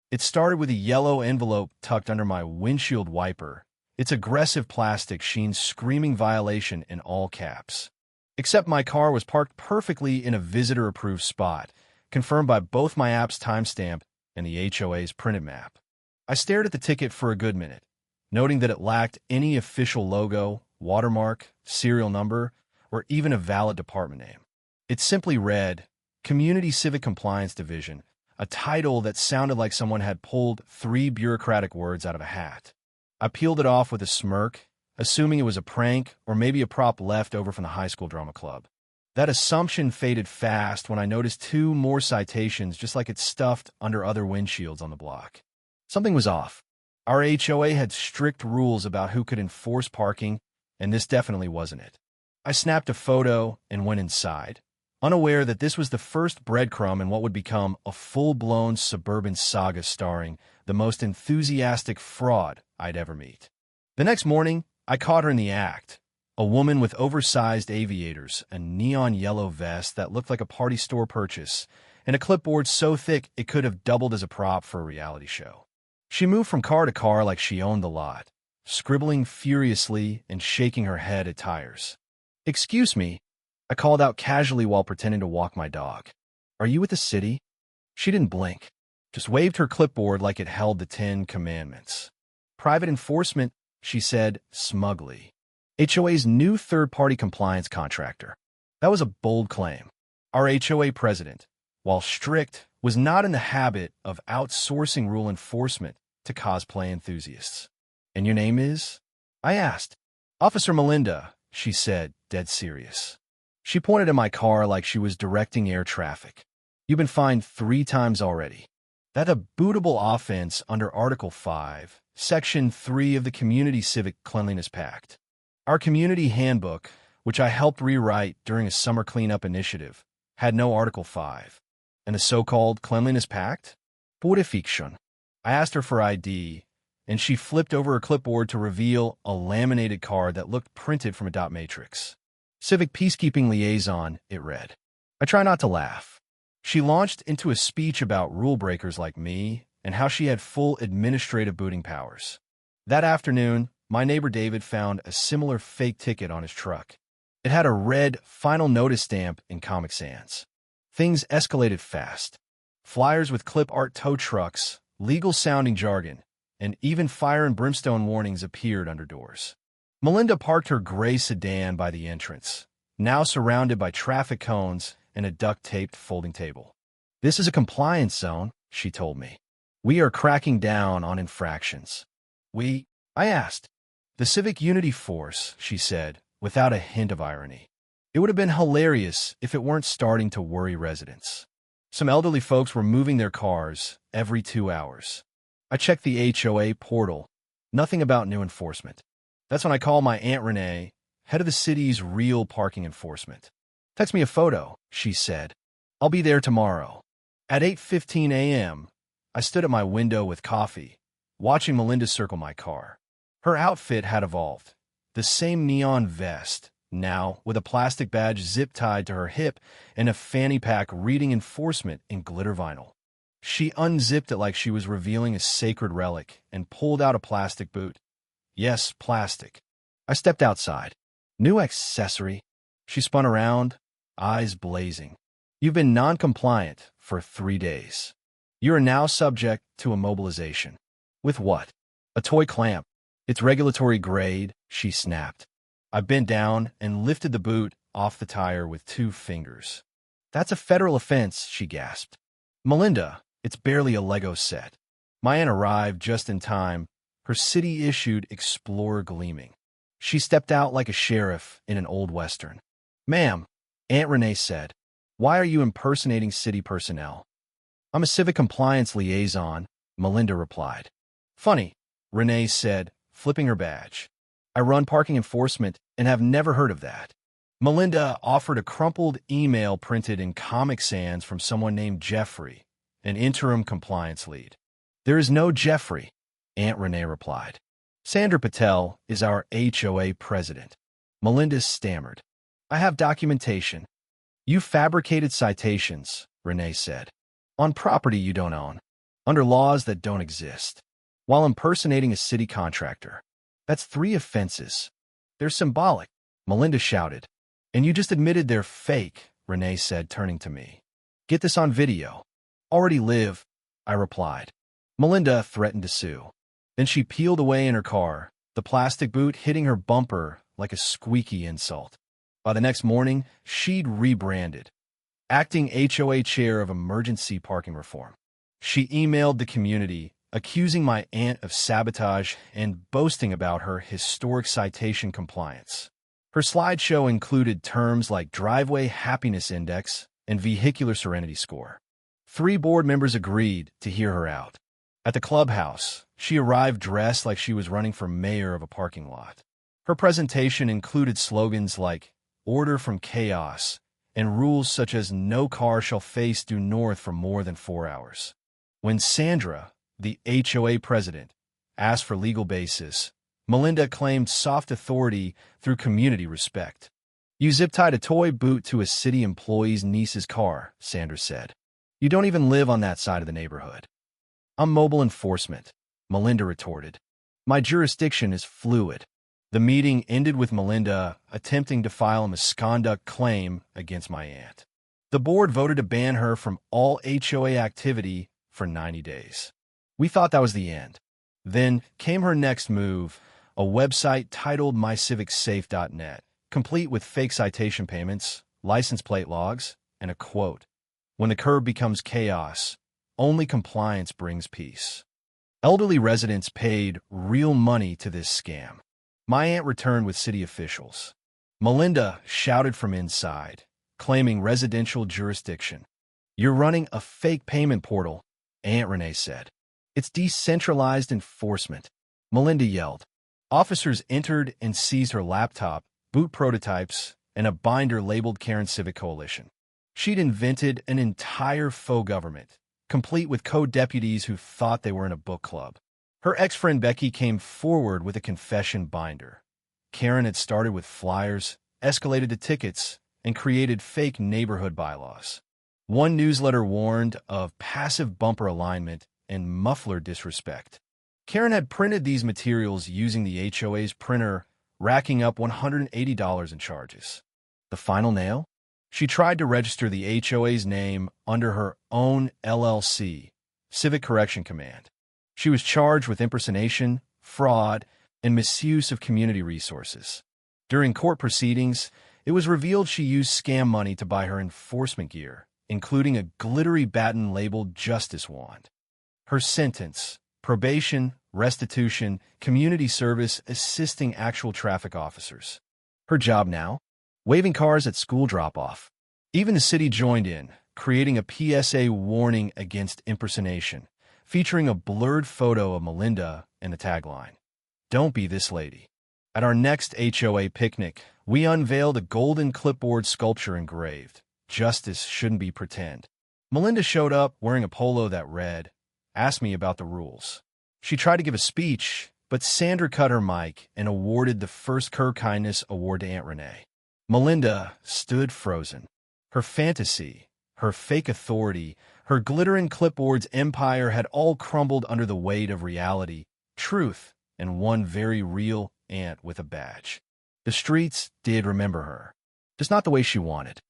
It started with a yellow envelope tucked under my windshield wiper, its aggressive plastic sheen screaming violation in all caps. Except my car was parked perfectly in a visitor-approved spot, confirmed by both my app's timestamp and the HOA's printed map. I stared at the ticket for a good minute, noting that it lacked any official logo, watermark, serial number, or even a valid department name. It simply read, Community Civic Compliance Division, a title that sounded like someone had pulled 3 bureaucratic words out of a hat. I peeled it off with a smirk, assuming it was a prank or maybe a prop left over from the high school drama club. That assumption faded fast when I noticed 2 more citations just like it's stuffed under other windshields on the block. Something was off. Our HOA had strict rules about who could enforce parking, and this definitely wasn't it. I snapped a photo and went inside, unaware that this was the first breadcrumb in what would become a full-blown suburban saga starring the most enthusiastic fraud I'd ever meet. The next morning, I caught her in the act, a woman with oversized aviators, a neon yellow vest that looked like a party store purchase, and a clipboard so thick it could have doubled as a prop for a reality show. She moved from car to car like she owned the lot, scribbling furiously and shaking her head at tires. "Excuse me," I called out casually while pretending to walk my dog. "Are you with the city?" She didn't blink, just waved her clipboard like it held the 10 Commandments. "Private enforcement," she said smugly. "HOA's new third-party compliance contractor." That was a bold claim. Our HOA president, while strict, was not in the habit of outsourcing rule enforcement to cosplay enthusiasts. "And your name is?" I asked. "Officer Melinda," she said, dead serious. She pointed at my car like she was directing air traffic. "You've been fined 3 times already. That's a bootable offense under Article 5, Section 3 of the Community Civic Cleanliness Pact. Our community handbook, which I helped rewrite during a summer cleanup initiative, had no Article 5. And the so-called Cleanliness Pact? Pure fiction." I asked her for ID, and she flipped over her clipboard to reveal a laminated card that looked printed from a dot matrix. "Civic Peacekeeping Liaison," it read. I try not to laugh. She launched into a speech about rule breakers like me and how she had full administrative booting powers. That afternoon, my neighbor David found a similar fake ticket on his truck. It had a red Final Notice stamp in Comic Sans. Things escalated fast. Flyers with clip art tow trucks, legal-sounding jargon, and even fire and brimstone warnings appeared under doors. Melinda parked her gray sedan by the entrance, now surrounded by traffic cones and a duct-taped folding table. "This is a compliance zone," she told me. "We are cracking down on infractions." I asked. "The Civic Unity Force," she said, without a hint of irony. It would have been hilarious if it weren't starting to worry residents. Some elderly folks were moving their cars every 2 hours. I checked the HOA portal. Nothing about new enforcement. That's when I called my Aunt Renee, head of the city's real parking enforcement. "Text me a photo," she said. "I'll be there tomorrow." At 8:15 a.m., I stood at my window with coffee, watching Melinda circle my car. Her outfit had evolved. The same neon vest, now with a plastic badge zip-tied to her hip and a fanny pack reading enforcement in glitter vinyl. She unzipped it like she was revealing a sacred relic and pulled out a plastic boot. Yes, plastic. I stepped outside. "New accessory." She spun around, eyes blazing. "You've been non-compliant for 3 days. You are now subject to immobilization." "With what?" "A toy clamp. It's regulatory grade," she snapped. I bent down and lifted the boot off the tire with 2 fingers. "That's a federal offense," she gasped. "Melinda, it's barely a Lego set." My aunt arrived just in time, her city-issued Explorer gleaming. She stepped out like a sheriff in an old Western. "Ma'am," Aunt Renee said, "why are you impersonating city personnel?" "I'm a civic compliance liaison," Melinda replied. "Funny," Renee said, flipping her badge. "I run parking enforcement and have never heard of that." Melinda offered a crumpled email printed in Comic Sans from someone named Jeffrey, an interim compliance lead. "There is no Jeffrey," Aunt Renee replied. "Sandra Patel is our HOA president." Melinda stammered. "I have documentation." "You fabricated citations," Renee said, "on property you don't own." under laws that don't exist, while impersonating a city contractor. That's 3 offenses. They're symbolic, Melinda shouted. And you just admitted they're fake, Renee said, turning to me. Get this on video. Already live, I replied. Melinda threatened to sue. Then she peeled away in her car, the plastic boot hitting her bumper like a squeaky insult. By the next morning, she'd rebranded, acting HOA chair of emergency parking reform. She emailed the community, accusing my aunt of sabotage and boasting about her historic citation compliance. Her slideshow included terms like driveway happiness index and vehicular serenity score. 3 board members agreed to hear her out. At the clubhouse, she arrived dressed like she was running for mayor of a parking lot. Her presentation included slogans like order from chaos and rules such as no car shall face due north for more than 4 hours. When Sandra, the HOA president, asked for legal basis, Melinda claimed soft authority through community respect. You zip-tied a toy boot to a city employee's niece's car, Sandra said. You don't even live on that side of the neighborhood. I'm mobile enforcement, Melinda retorted. My jurisdiction is fluid. The meeting ended with Melinda attempting to file a misconduct claim against my aunt. The board voted to ban her from all HOA activity for 90 days. We thought that was the end. Then came her next move, a website titled mycivicsafe.net, complete with fake citation payments, license plate logs, and a quote, "When the curb becomes chaos, only compliance brings peace." Elderly residents paid real money to this scam. My aunt returned with city officials. Melinda shouted from inside, claiming residential jurisdiction. You're running a fake payment portal, Aunt Renee said. It's decentralized enforcement, Melinda yelled. Officers entered and seized her laptop, boot prototypes, and a binder labeled Karen Civic Coalition. She'd invented an entire faux government, complete with co-deputies who thought they were in a book club. Her ex-friend Becky came forward with a confession binder. Karen had started with flyers, escalated to tickets, and created fake neighborhood bylaws. One newsletter warned of passive bumper alignment and muffler disrespect. Karen had printed these materials using the HOA's printer, racking up $180 in charges. The final nail? She tried to register the HOA's name under her own LLC, Civic Correction Command. She was charged with impersonation, fraud, and misuse of community resources. During court proceedings, it was revealed she used scam money to buy her enforcement gear, including a glittery baton labeled Justice Wand. Her sentence: probation, restitution, community service, assisting actual traffic officers. Her job now? Waving cars at school drop-off. Even the city joined in, creating a PSA warning against impersonation, featuring a blurred photo of Melinda and a tagline, "Don't be this lady." At our next HOA picnic, we unveiled a golden clipboard sculpture engraved, "Justice shouldn't be pretend." Melinda showed up wearing a polo that read, "Ask me about the rules." She tried to give a speech, but Sandra cut her mic and awarded the first Curb Kindness Award to Aunt Renee. Melinda stood frozen. Her fantasy, her fake authority, her glittering clipboard's empire had all crumbled under the weight of reality, truth, and one very real aunt with a badge. The streets did remember her, just not the way she wanted.